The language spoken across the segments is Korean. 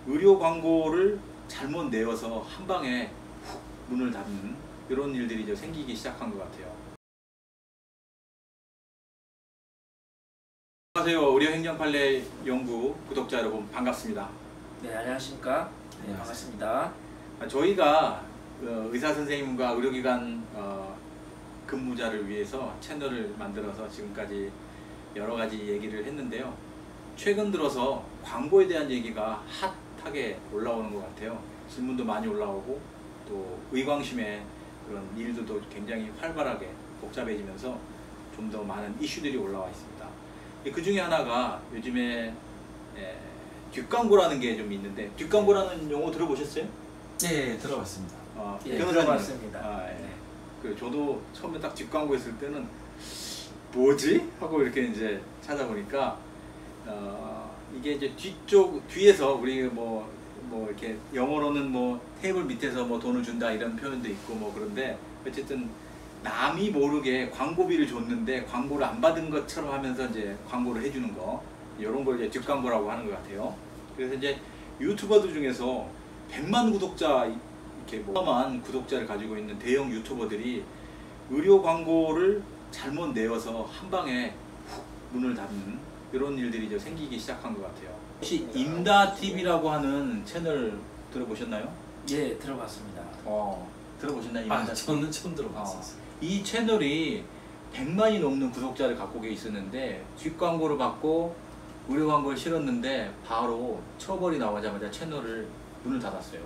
의료 광고를 잘못 내어서 한 방에 훅 문을 닫는 이런 일들이 이제 생기기 시작한 것 같아요. 안녕하세요. 의료행정판례 연구 구독자 여러분 반갑습니다. 네, 안녕하십니까. 네, 반갑습니다. 저희가 의사 선생님과 의료기관 근무자를 위해서 채널을 만들어서 지금까지 여러 가지 얘기를 했는데요. 최근 들어서 광고에 대한 얘기가 핫하게 올라오는 것 같아요. 질문도 많이 올라오고 또 의광심의 그런 일들도 굉장히 활발하게 복잡해지면서 좀 더 많은 이슈들이 올라와 있습니다. 그 중에 하나가 요즘에 뒷광고라는 게 좀 있는데, 뒷광고라는 용어 들어보셨어요? 네, 들어봤습니다. 예, 들어봤습니다. 예. 그 저도 처음에 딱 뒷광고 했을 때는 뭐지? 하고 이렇게 이제 찾아보니까 이게 이제 뒤에서 우리 뭐 이렇게 영어로는 뭐 테이블 밑에서 뭐 돈을 준다 이런 표현도 있고 뭐 그런데 어쨌든 남이 모르게 광고비를 줬는데 광고를 안 받은 것처럼 하면서 이제 광고를 해주는 거, 이런 걸 이제 뒷광고라고 하는 것 같아요. 그래서 이제 유튜버들 중에서 100만 구독자, 이렇게 뭐만 구독자를 가지고 있는 대형 유튜버들이 의료 광고를 잘못 내어서 한 방에 훅 문을 닫는 이런 일들이 이제 생기기 시작한 것 같아요. 혹시 임다TV라고 하는 채널 들어보셨나요? 예, 들어봤습니다. 들어보셨나요? 저는 처음 들어봤어요. 이 채널이 100만이 넘는 구독자를 갖고 있었는데 뒷광고를 받고 의료 광고를 실었는데 바로 처벌이 나오자마자 채널을 문을 닫았어요.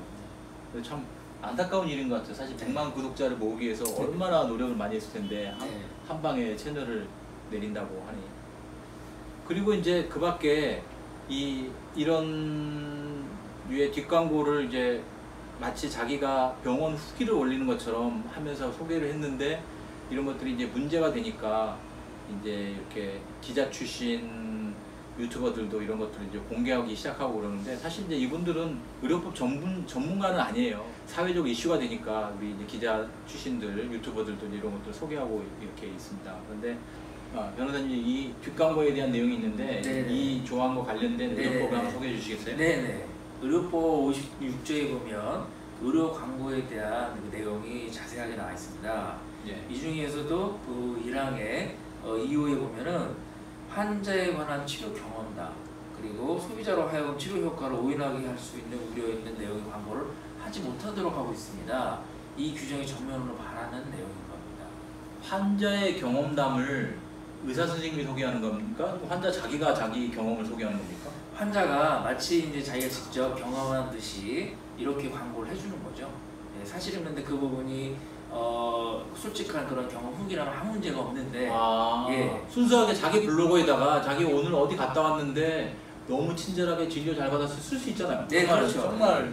참 안타까운 일인 것 같아요. 사실 100만 구독자를 모으기 위해서 얼마나 노력을 많이 했을 텐데 한 방에 채널을 내린다고 하니. 그리고 이제 그 밖에 이런 류의 뒷광고를 이제 마치 자기가 병원 후기를 올리는 것처럼 하면서 소개를 했는데, 이런 것들이 이제 문제가 되니까 이제 이렇게 기자 출신 유튜버들도 이런 것들을 이제 공개하기 시작하고 그러는데, 사실 이제 이분들은 의료법 전문가는 아니에요. 사회적 이슈가 되니까 우리 이제 기자 출신들 유튜버들도 이런 것들 소개하고 이렇게 있습니다. 그런데 변호사님, 이 뒷광고에 대한 내용이 있는데 이 조항과 관련된 의료법을 한번 소개해 주시겠어요? 네네. 의료법 56조에 보면 의료 광고에 대한 그 내용이 자세하게 나와 있습니다. 이 중에서도 그 1항의 2호에 보면은 환자에 관한 치료 경험담, 그리고 소비자로 하여금 치료 효과를 오인하게 할 수 있는 우려 있는 내용의 광고를 하지 못하도록 하고 있습니다. 이 규정이 전면으로 반하는 내용인 겁니다. 환자의 경험담을 의사 선생님이 소개하는 겁니까? 환자 자기가 자기 경험을 소개하는 겁니까? 환자가 마치 이제 자기가 직접 경험한 듯이 이렇게 광고를 해주는 거죠. 네, 사실은 근데 그 부분이 솔직한 그런 경험 후기라면 아무 문제가 없는데, 순수하게 자기 블로그에다가 자기 오늘 어디 갔다 왔는데 너무 친절하게 진료 잘 받아서 쓸 수 있잖아요. 네, 그렇죠. 정말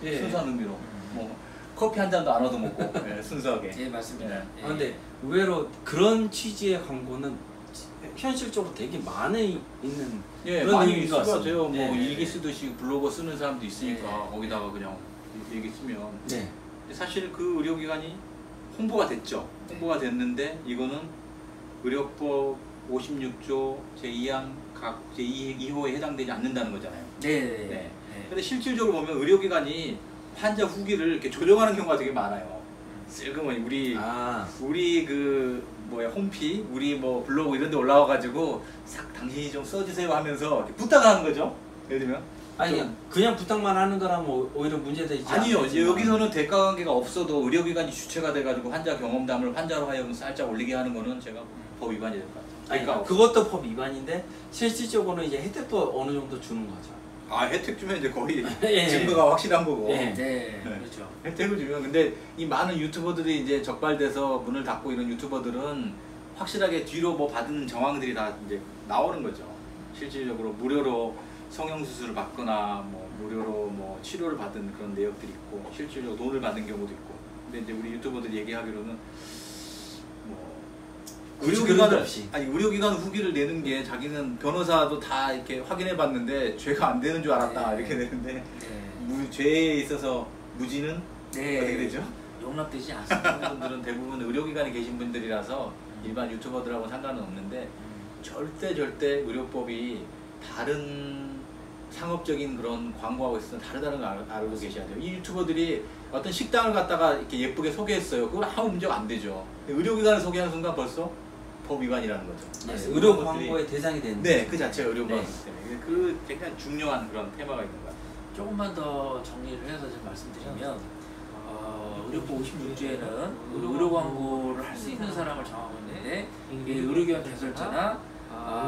순수한 의미로 뭐 커피 한 잔도 안 얻어먹고 순수하게. 네, 맞습니다. 근데 의외로 그런 취지의 광고는 현실적으로 되게 많이 있는 그런 많이 의미인 것 같습니다. 써요. 뭐 일기 쓰듯이 블로그 쓰는 사람도 있으니까 거기다가 그냥 일기 쓰면. 사실 그 의료기관이 홍보가 됐죠. 홍보가 됐는데 이거는 의료법 56조 제2항 제2호에 해당되지 않는다는 거잖아요. 근데 실질적으로 보면 의료기관이 환자 후기를 이렇게 조정하는 경우가 되게 많아요. 슬그머니 우리 그 홈피, 우리 뭐 블로그 이런 데 올라와가지고 싹 당신이 좀 써주세요 하면서 이렇게 부탁하는 거죠. 예를 들면 그냥 부탁만 하는 거라면 오히려 문제되지 않아요. 아니요. 여기서는 대가관계가 없어도 의료기관이 주체가 돼가지고 환자 경험담을 환자로 하여금 살짝 올리게 하는 거는 제가 법 위반이 될 것 같아요. 그것도 법 위반인데 실질적으로는 이제 혜택도 어느 정도 주는 거죠. 혜택 주면 이제 거의 증거가 확실한 거고. 그렇죠. 혜택을 주면, 근데 이 많은 유튜버들이 이제 적발돼서 문을 닫고 이런 유튜버들은 확실하게 뒤로 뭐 받은 정황들이 다 이제 나오는 거죠. 실질적으로 무료로 성형수술을 받거나 뭐 무료로 뭐 치료를 받은 그런 내역들이 있고, 실질적으로 돈을 받은 경우도 있고. 근데 이제 우리 유튜버들이 얘기하기로는 의료기관 후기를 내는 게 자기는 변호사도 다 이렇게 확인해 봤는데 죄가 안 되는 줄 알았다 이렇게 되는데 죄에 있어서 무지는 어떻게 되죠? 용납되지 않습니다. 분들은 대부분 의료기관에 계신 분들이라서 일반 유튜버들하고 상관은 없는데 절대 의료법이 다른 상업적인 그런 광고하고 있으면 다르다는 걸 알고 계셔야 돼요. 이 유튜버들이 어떤 식당을 갖다가 이렇게 예쁘게 소개했어요. 그건 아무 문제가 안 되죠. 의료기관을 소개하는 순간 벌써 법 위반이라는 거죠. 네, 의료 광고의 대상이 되는 네, 그 자체가 의료 광고 네. 때문에 그 굉장히 중요한 그런 테마가 있는 것 같아요. 조금만 더 정리를 해서 좀 말씀드리면 의료법 56조에는 의료 광고를 할 수 있는 사람을 정하고 있는데 이게 의료기관 개설자나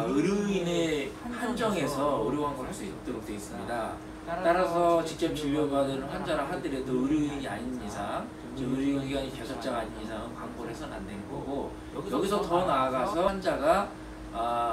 의료인의 한정해서 의료 광고를 할 수 있도록 되어 있습니다. 따라서 직접 진료받은 환자라 하더라도 의료인이 아닌 이상, 의료기관이 개설자가 아닌 이상은 광고를 해서는 안 되는 거고, 여기서 더 나아가서 환자가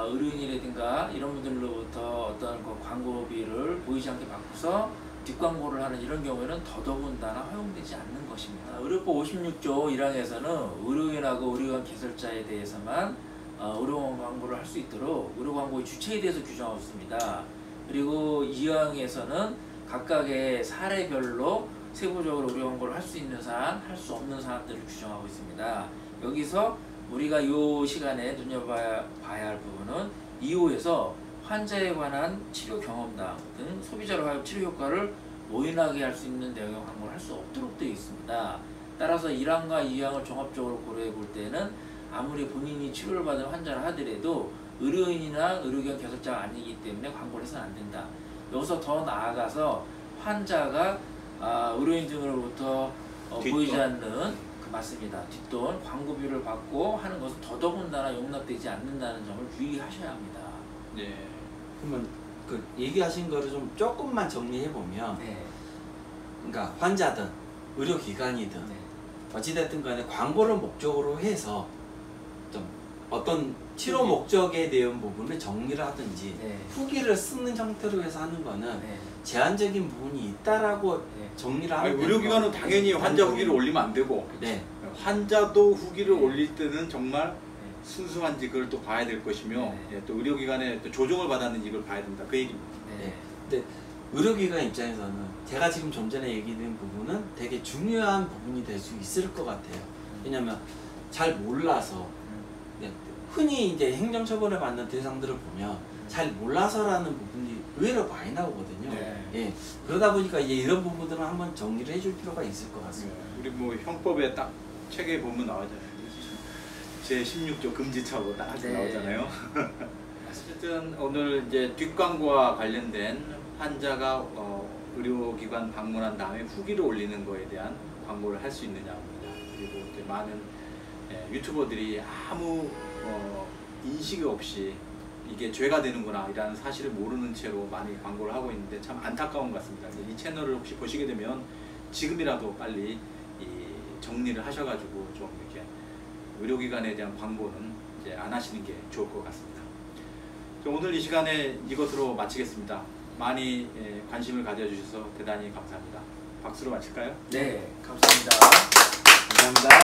의료인이라든가 이런 분들로부터 어떤 그 광고비를 보이지 않게 받고서 뒷광고를 하는 이런 경우에는 더더군다나 허용되지 않는 것입니다. 의료법 56조 1항에서는 의료인하고 의료기관 개설자에 대해서만 의료 광고를 할 수 있도록 의료 광고의 주체에 대해서 규정하고 있습니다. 그리고 2항에서는 각각의 사례별로 세부적으로 의료 광고를 할 수 있는 사안, 할 수 없는 사안들을 규정하고 있습니다. 여기서 우리가 이 시간에 눈여봐야 할 부분은 2호에서 환자에 관한 치료 경험담 등 소비자로 하여금 치료 효과를 오인하게 할 수 있는 내용의 광고를 할 수 없도록 되어 있습니다. 따라서 1항과 2항을 종합적으로 고려해 볼 때는 아무리 본인이 치료를 받은 환자라 하더라도 의료인이나 의료기관 개설자가 아니기 때문에 광고를 해서는 안 된다. 여기서 더 나아가서 환자가 의료인 등으로부터 보이지 않는 맞습니다. 뒷돈 광고비를 받고 하는 것은 더더군다나 용납되지 않는다는 점을 유의하셔야 합니다. 네. 그러면 그 얘기하신 거를 좀 조금만 정리해 보면, 네. 그러니까 환자든 의료기관이든 네. 어찌됐든 간에 광고를 목적으로 해서 좀 어떤 치료 목적에 대한 부분을 정리를 하든지 네. 후기를 쓰는 형태로 해서 하는 거는 네. 제한적인 부분이 있다라고 네. 정리를 하는 거예요. 의료기관은 당연히 환자 후기를 올리면 안 되고, 네. 환자도 후기를 네. 올릴 때는 정말 순수한지 그걸 또 봐야 될 것이며, 네. 또 의료기관에 또 조정을 받았는지 이걸 봐야 된다. 그 얘기입니다. 네. 근데 의료기관 입장에서는 제가 지금 좀 전에 얘기된 부분은 되게 중요한 부분이 될 수 있을 것 같아요. 왜냐면 잘 몰라서, 흔히 이제 행정처벌을 받는 대상들을 보면 잘 몰라서라는 부분이 의외로 많이 나오거든요. 네. 예. 그러다 보니까 이제 이런 부분들은 한번 정리를 해줄 필요가 있을 것 같습니다. 우리 뭐 형법에 딱 책에 보면 나오잖아요. 제 16조 금지처로 딱 네. 나오잖아요. 어쨌든 오늘 이제 뒷광고와 관련된 환자가 의료기관 방문한 다음에 후기를 올리는 거에 대한 광고를 할 수 있느냐입니다. 그리고 이제 많은 유튜버들이 아무 인식이 없이 이게 죄가 되는구나 이라는 사실을 모르는 채로 많이 광고를 하고 있는데 참 안타까운 것 같습니다. 이 채널을 혹시 보시게 되면 지금이라도 빨리 정리를 하셔가지고 좀 이렇게 의료기관에 대한 광고는 이제 안 하시는 게 좋을 것 같습니다. 오늘 이 시간에 이것으로 마치겠습니다. 많이 관심을 가져주셔서 대단히 감사합니다. 박수로 마칠까요? 네, 감사합니다. 감사합니다.